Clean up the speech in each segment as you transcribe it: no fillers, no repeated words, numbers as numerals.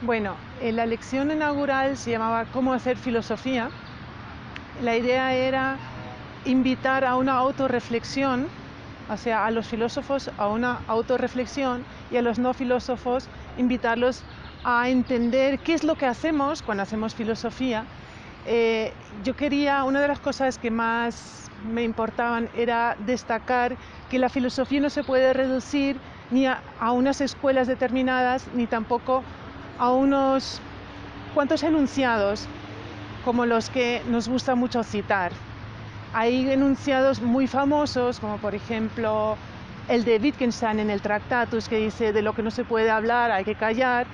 Bueno, la lección inaugural se llamaba ¿Cómo hacer filosofía? La idea era invitar a una autorreflexión, o sea, a los filósofos a una autorreflexión y a los no filósofos invitarlos a entender qué es lo que hacemos cuando hacemos filosofía. Yo quería, una de las cosas que más me importaban era destacar que la filosofía no se puede reducir ni a unas escuelas determinadas, ni tampoco a unos cuantos enunciados como los que nos gusta mucho citar. Hay enunciados muy famosos, como por ejemplo el de Wittgenstein en el Tractatus, que dice de lo que no se puede hablar hay que callar.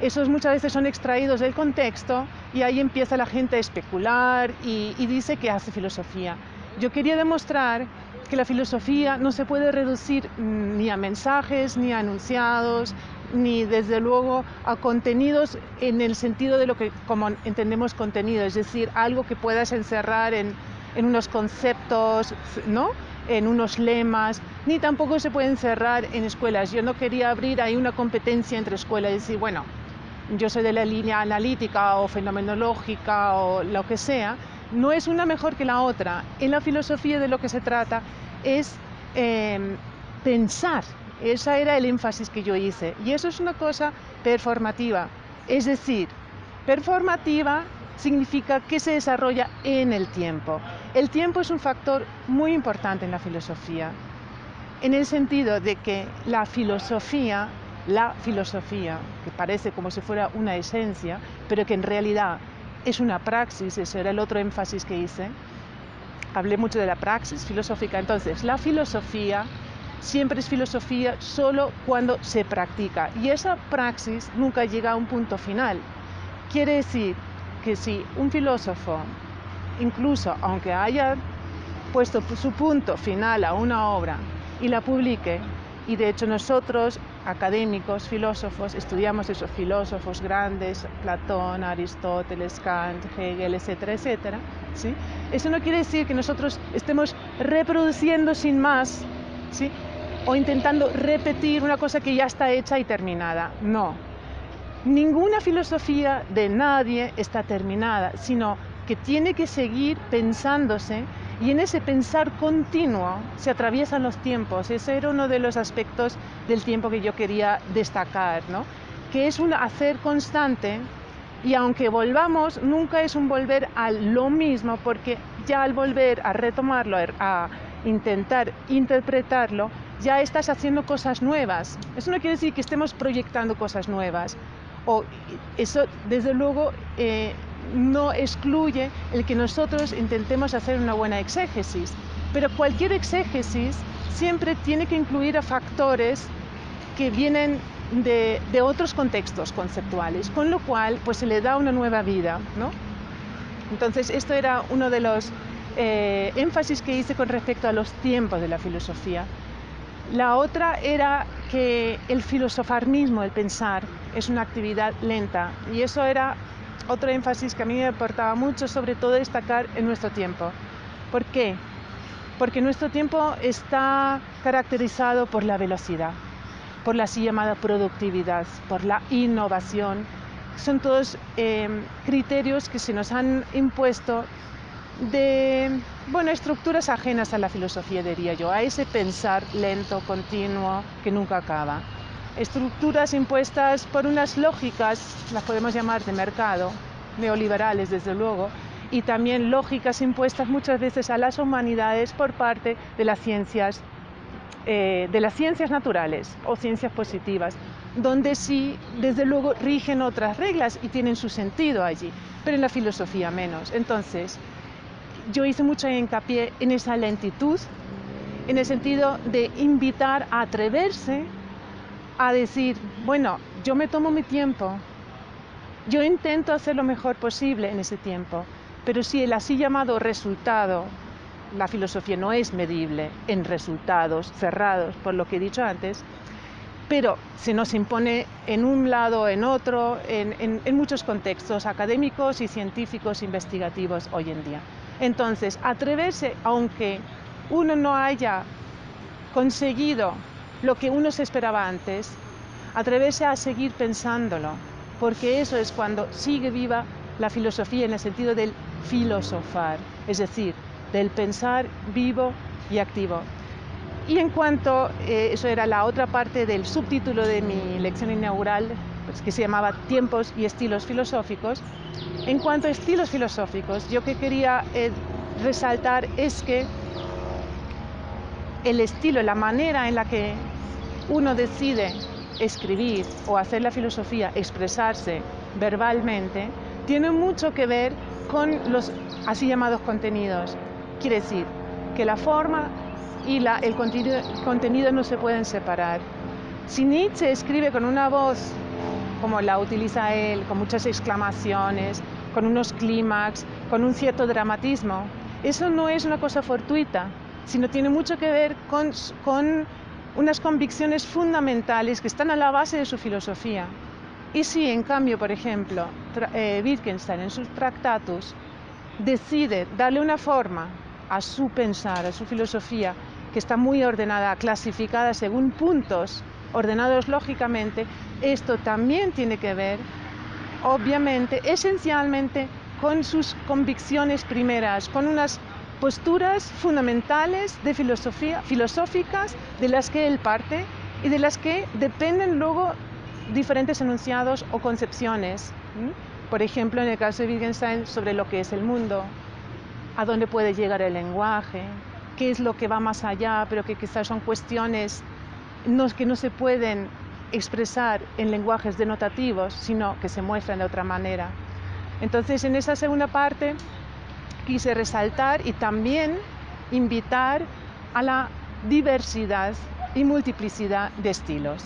Esos muchas veces son extraídos del contexto y ahí empieza la gente a especular y dice que hace filosofía. Yo quería demostrar que la filosofía no se puede reducir ni a mensajes, ni a enunciados, ni desde luego a contenidos en el sentido de lo que como entendemos contenido, es decir, algo que puedas encerrar en unos conceptos, ¿no?, en unos lemas, ni tampoco se puede encerrar en escuelas. Yo no quería abrir ahí una competencia entre escuelas y decir, bueno, yo soy de la línea analítica o fenomenológica o lo que sea. No es una mejor que la otra. En la filosofía de lo que se trata es pensar. Ese era el énfasis que yo hice. Y eso es una cosa performativa. Es decir, performativa significa que se desarrolla en el tiempo. El tiempo es un factor muy importante en la filosofía, en el sentido de que la filosofía, que parece como si fuera una esencia, pero que en realidad es una praxis, ese era el otro énfasis que hice. Hablé mucho de la praxis filosófica. Entonces, la filosofía siempre es filosofía solo cuando se practica, y esa praxis nunca llega a un punto final. Quiere decir que si un filósofo, incluso aunque haya puesto su punto final a una obra y la publique, y de hecho nosotros, académicos, filósofos, estudiamos esos filósofos grandes, Platón, Aristóteles, Kant, Hegel, etcétera, etcétera, ¿sí? Eso no quiere decir que nosotros estemos reproduciendo sin más, ¿sí?, o intentando repetir una cosa que ya está hecha y terminada. No. Ninguna filosofía de nadie está terminada, sino que tiene que seguir pensándose, y en ese pensar continuo se atraviesan los tiempos. Ese era uno de los aspectos del tiempo que yo quería destacar, ¿no?, que es un hacer constante, y aunque volvamos, nunca es un volver a lo mismo, porque ya al volver a retomarlo, a intentar interpretarlo, ya estás haciendo cosas nuevas. Eso no quiere decir que estemos proyectando cosas nuevas, o eso desde luego no excluye el que nosotros intentemos hacer una buena exégesis, pero cualquier exégesis siempre tiene que incluir a factores que vienen de otros contextos conceptuales, con lo cual pues se le da una nueva vida, ¿no? Entonces esto era uno de los énfasis que hice con respecto a los tiempos de la filosofía. La otra era que el filosofar mismo, el pensar, es una actividad lenta, y eso era otro énfasis que a mí me importaba mucho, sobre todo destacar en nuestro tiempo. ¿Por qué? Porque nuestro tiempo está caracterizado por la velocidad, por la así llamada productividad, por la innovación. Son todos criterios que se nos han impuesto de, bueno, estructuras ajenas a la filosofía, diría yo, a ese pensar lento, continuo, que nunca acaba. Estructuras impuestas por unas lógicas, las podemos llamar de mercado, neoliberales desde luego, y también lógicas impuestas muchas veces a las humanidades por parte de las ciencias naturales o ciencias positivas, donde sí, desde luego, rigen otras reglas y tienen su sentido allí, pero en la filosofía menos. Entonces, yo hice mucho hincapié en esa lentitud, en el sentido de invitar a atreverse a decir, bueno, yo me tomo mi tiempo, yo intento hacer lo mejor posible en ese tiempo, pero si el así llamado resultado, la filosofía no es medible en resultados cerrados, por lo que he dicho antes, pero se nos impone en un lado o en otro, en muchos contextos académicos y científicos investigativos hoy en día. Entonces, atreverse, aunque uno no haya conseguido lo que uno se esperaba antes, atreverse a seguir pensándolo, porque eso es cuando sigue viva la filosofía en el sentido del filosofar, es decir, del pensar vivo y activo. Y en cuanto, eso era la otra parte del subtítulo de mi lección inaugural, pues, que se llamaba Tiempos y estilos filosóficos. En cuanto a estilos filosóficos, yo que quería resaltar es que el estilo, la manera en la que uno decide escribir o hacer la filosofía, expresarse verbalmente, tiene mucho que ver con los así llamados contenidos. Quiere decir que la forma y el contenido no se pueden separar. Si Nietzsche escribe con una voz como la utiliza él, con muchas exclamaciones, con unos clímax, con un cierto dramatismo, eso no es una cosa fortuita, sino tiene mucho que ver con unas convicciones fundamentales que están a la base de su filosofía. Y si, en cambio, por ejemplo, Wittgenstein en sus Tractatus decide darle una forma a su pensar, a su filosofía, que está muy ordenada, clasificada según puntos, ordenados lógicamente, esto también tiene que ver, obviamente, esencialmente, con sus convicciones primeras, con unas posturas fundamentales de filosofía, filosóficas de las que él parte y de las que dependen luego diferentes enunciados o concepciones. Por ejemplo, en el caso de Wittgenstein, sobre lo que es el mundo, a dónde puede llegar el lenguaje, qué es lo que va más allá, pero que quizás son cuestiones que no se pueden expresar en lenguajes denotativos, sino que se muestran de otra manera. Entonces, en esa segunda parte quise resaltar y también invitar a la diversidad y multiplicidad de estilos.